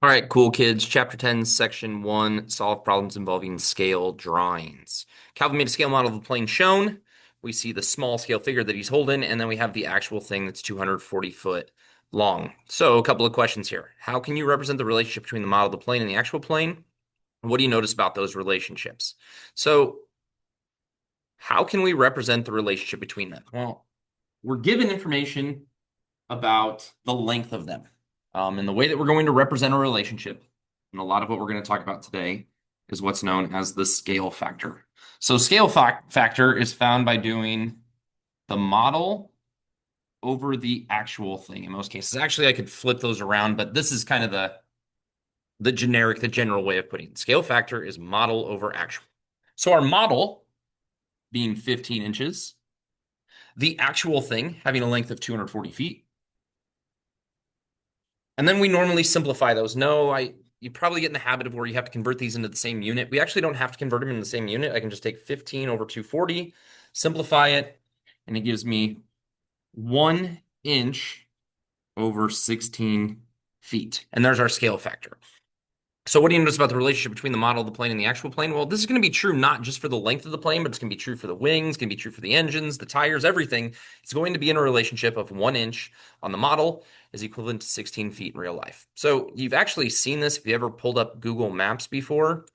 All right, cool kids. Chapter 10, Section 1, solve problems involving scale drawings. Calvin made a scale model of the plane shown. We see the small scale figure that he's holding, and then we have the actual thing that's 240 foot long. So a couple of questions here. How can you represent the relationship between the model of the plane and the actual plane? What do you notice about those relationships? So how can we represent the relationship between them? Well, we're given information about the length of them. And the way that we're going to represent a relationship, and a lot of what we're going to talk about today, is what's known as the scale factor. So scale factor is found by doing the model over the actual thing in most cases. Actually, I could flip those around, but this is kind of the general way of putting it. Scale factor is model over actual. So our model being 15 inches, the actual thing having a length of 240 feet, and then we normally simplify those. You probably get in the habit of where you have to convert these into the same unit. We actually don't have to convert them into the same unit. I can just take 15 over 240, simplify it, and it gives me 1 inch over 16 feet. And there's our scale factor. So what do you notice about the relationship between the model of the plane and the actual plane? Well, this is going to be true not just for the length of the plane, but it's going to be true for the wings, it's going to be true for the engines, the tires, everything. It's going to be in a relationship of 1 inch on the model is equivalent to 16 feet in real life. So you've actually seen this if you ever pulled up Google Maps before.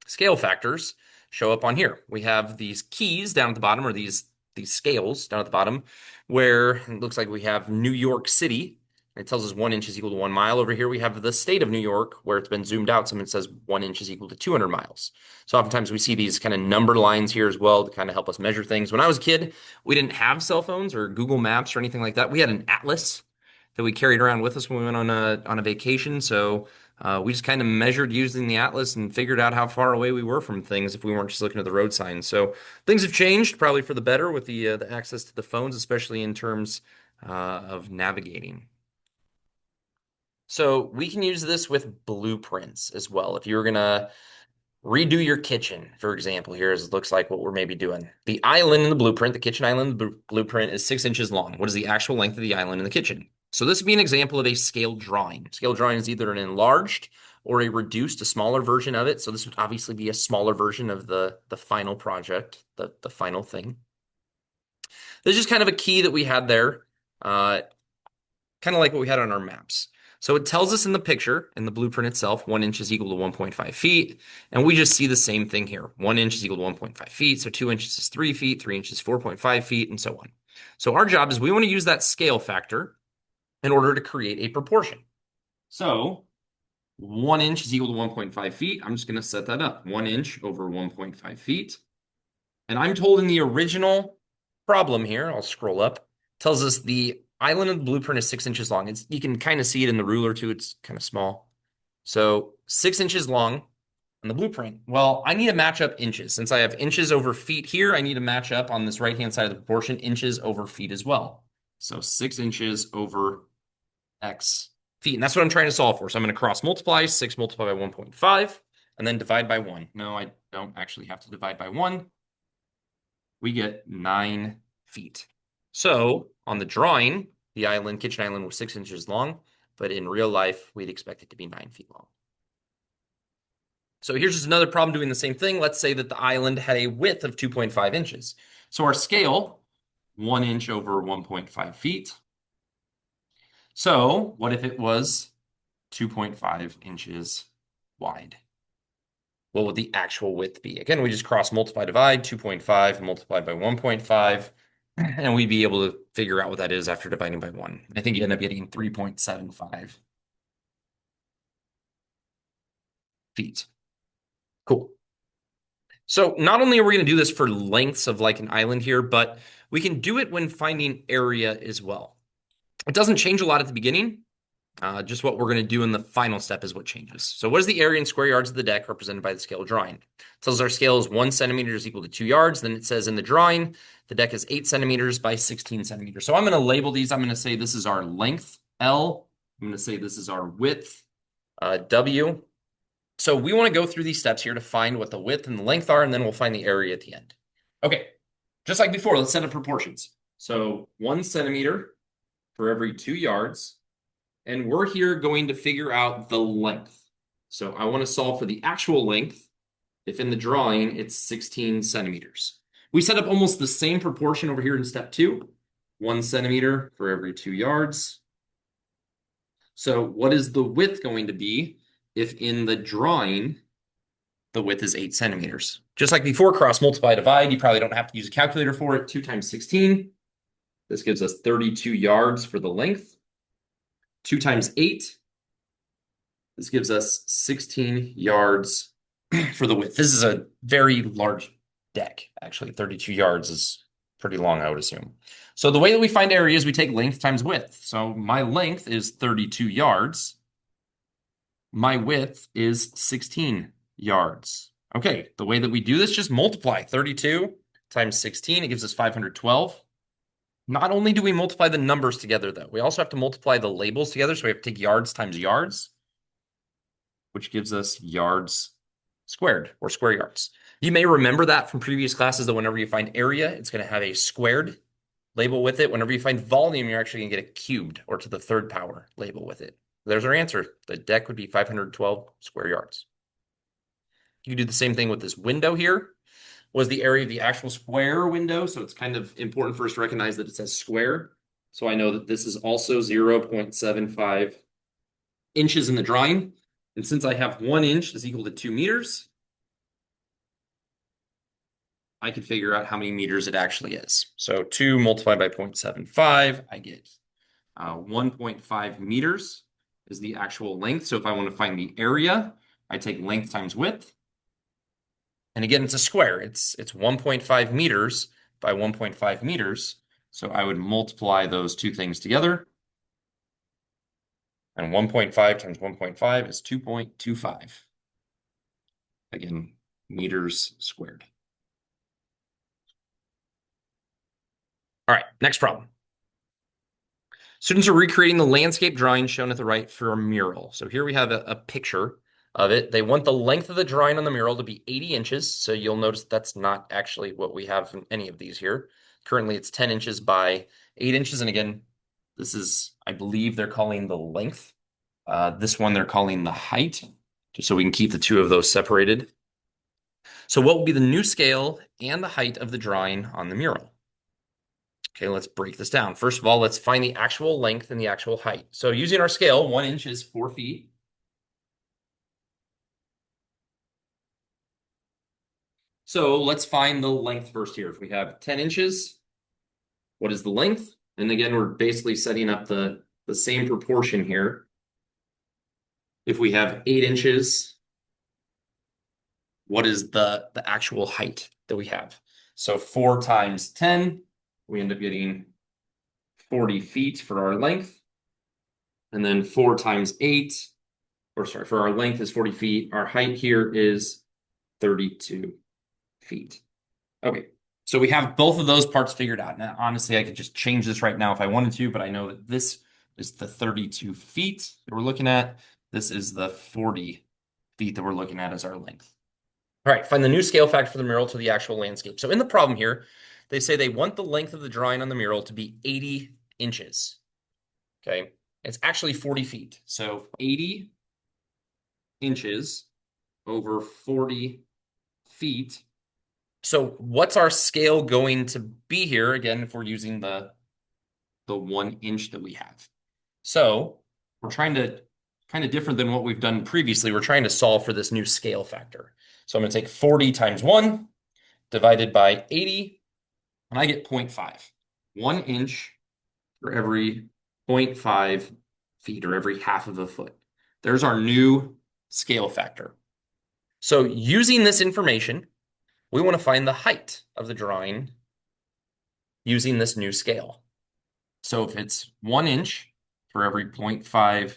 Scale factors show up on here. We have these keys down at the bottom, or these scales down at the bottom, where it looks like we have New York City. It tells us 1 inch is equal to 1 mile. Over here, we have the state of New York, where it's been zoomed out. Someone says 1 inch is equal to 200 miles. So oftentimes we see these kind of number lines here as well to kind of help us measure things. When I was a kid, we didn't have cell phones or Google Maps or anything like that. We had an atlas that we carried around with us when we went on a vacation. So we just kind of measured using the atlas and figured out how far away we were from things if we weren't just looking at the road signs. So things have changed probably for the better with the access to the phones, especially in terms of navigating. So we can use this with blueprints as well. If you were gonna redo your kitchen, for example, here is looks like what we're maybe doing. The island in the blueprint, the kitchen island blueprint is 6 inches long. What is the actual length of the island in the kitchen? So this would be an example of a scale drawing. Scale drawing is either an enlarged or a reduced, a smaller version of it. So this would obviously be a smaller version of the final project, the final thing. This is just kind of a key that we had there, kind of like what we had on our maps. So it tells us in the picture, in the blueprint itself, 1 inch is equal to 1.5 feet. And we just see the same thing here. 1 inch is equal to 1.5 feet. So 2 inches is 3 feet, 3 inches is 4.5 feet, and so on. So our job is we want to use that scale factor in order to create a proportion. So 1 inch is equal to 1.5 feet. I'm just going to set that up. 1 inch over 1.5 feet. And I'm told in the original problem here, I'll scroll up, tells us the island of the blueprint is 6 inches long. You can kind of see it in the ruler too. It's kind of small. So 6 inches long on the blueprint. Well, I need to match up inches. Since I have inches over feet here, I need to match up on this right-hand side of the proportion, inches over feet as well. So 6 inches over X feet. And that's what I'm trying to solve for. So I'm going to cross multiply 6 multiplied by 1.5 and then divide by 1. No, I don't actually have to divide by 1. We get 9 feet. So on the drawing, the kitchen island was 6 inches long, but in real life, we'd expect it to be 9 feet long. So here's just another problem doing the same thing. Let's say that the island had a width of 2.5 inches. So our scale, 1 inch over 1.5 feet. So what if it was 2.5 inches wide? What would the actual width be? Again, we just cross multiply, divide, 2.5 multiplied by 1.5. And we'd be able to figure out what that is after dividing by 1. I think you end up getting 3.75 feet. Cool. So not only are we going to do this for lengths of like an island here, but we can do it when finding area as well. It doesn't change a lot at the beginning. Just what we're going to do in the final step is what changes. So what is the area in square yards of the deck represented by the scale drawing? It tells us our scale is 1 centimeter is equal to 2 yards. Then it says in the drawing, the deck is 8 centimeters by 16 centimeters. So I'm going to label these. I'm going to say this is our length, L. I'm going to say this is our width, W. So we want to go through these steps here to find what the width and the length are, and then we'll find the area at the end. Okay, just like before, let's set up proportions. So 1 centimeter for every 2 yards And we're here going to figure out the length. So I want to solve for the actual length. If in the drawing, it's 16 centimeters. We set up almost the same proportion over here in step 2, 1 centimeter for every 2 yards. So what is the width going to be if in the drawing, the width is 8 centimeters? Just like before, cross multiply, divide. You probably don't have to use a calculator for it. 2 times 16. This gives us 32 yards for the length. 2 times 8. This gives us 16 yards for the width. This is a very large deck, actually. 32 yards is pretty long, I would assume. So the way that we find area is we take length times width. So my length is 32 yards. My width is 16 yards. Okay, the way that we do this, just multiply 32 times 16. It gives us 512. Not only do we multiply the numbers together, though, we also have to multiply the labels together. So we have to take yards times yards, which gives us yards squared, or square yards. You may remember that from previous classes that whenever you find area, it's going to have a squared label with it. Whenever you find volume, you're actually going to get a cubed, or to the third power label with it. There's our answer. The deck would be 512 square yards. You can do the same thing with this window here. Was the area of the actual square window, so it's kind of important for us to recognize that it says square. So I know that this is also 0.75 inches in the drawing. And since I have 1 inch is equal to 2 meters, I can figure out how many meters it actually is. So 2 multiplied by 0.75, I get 1.5 meters is the actual length. So if I want to find the area, I take length times width. And again, it's a square. It's 1.5 meters by 1.5 meters. So I would multiply those two things together. And 1.5 times 1.5 is 2.25. Again, meters squared. All right, next problem. Students are recreating the landscape drawing shown at the right for a mural. So here we have a picture of it. They want the length of the drawing on the mural to be 80 inches. So you'll notice that's not actually what we have in any of these here. Currently, it's 10 inches by 8 inches. And again, this is, I believe they're calling the length. This one they're calling the height, just so we can keep the two of those separated. So what will be the new scale and the height of the drawing on the mural? Okay, let's break this down. First of all, let's find the actual length and the actual height. So using our scale, 1 inch is 4 feet. So let's find the length first here. If we have 10 inches, what is the length? And again, we're basically setting up the same proportion here. If we have 8 inches, what is the actual height that we have? So 4 times 10, we end up getting 40 feet for our length. And then 4 times 8, or sorry, for our length is 40 feet. Our height here is 32 feet. Okay, so we have both of those parts figured out. Now, honestly, I could just change this right now if I wanted to, but I know that this is the 32 feet that we're looking at. This is the 40 feet that we're looking at as our length. All right, find the new scale factor for the mural to the actual landscape. So in the problem here, they say they want the length of the drawing on the mural to be 80 inches. Okay, it's actually 40 feet. So 80 inches over 40 feet. So what's our scale going to be here? Again, if we're using the 1 inch that we have. So we're trying to, kind of different than what we've done previously, we're trying to solve for this new scale factor. So I'm going to take 40 times 1 divided by 80, and I get 0.5. 1 inch for every 0.5 feet, or every half of a foot. There's our new scale factor. So using this information, we want to find the height of the drawing using this new scale. So if it's 1 inch for every 0.5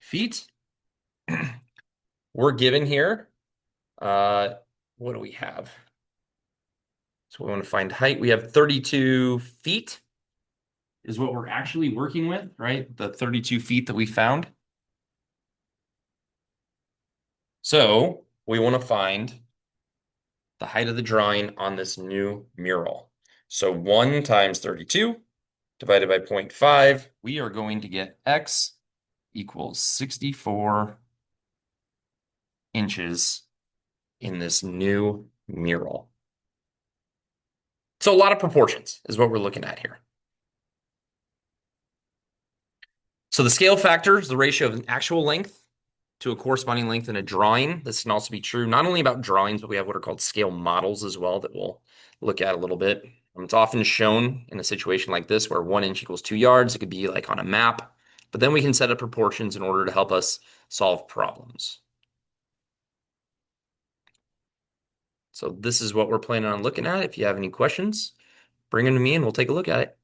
feet, we're given here, what do we have? So we want to find height. We have 32 feet is what we're actually working with, right? The 32 feet that we found. So we want to find the height of the drawing on this new mural. So 1 times 32 divided by 0.5, we are going to get x equals 64 inches in this new mural. So a lot of proportions is what we're looking at here. So the scale factor is the ratio of an actual length to a corresponding length in a drawing. This can also be true not only about drawings, but we have what are called scale models as well that we'll look at a little bit. It's often shown in a situation like this where 1 inch equals 2 yards. It could be like on a map, but then we can set up proportions in order to help us solve problems. So this is what we're planning on looking at. If you have any questions, bring them to me and we'll take a look at it.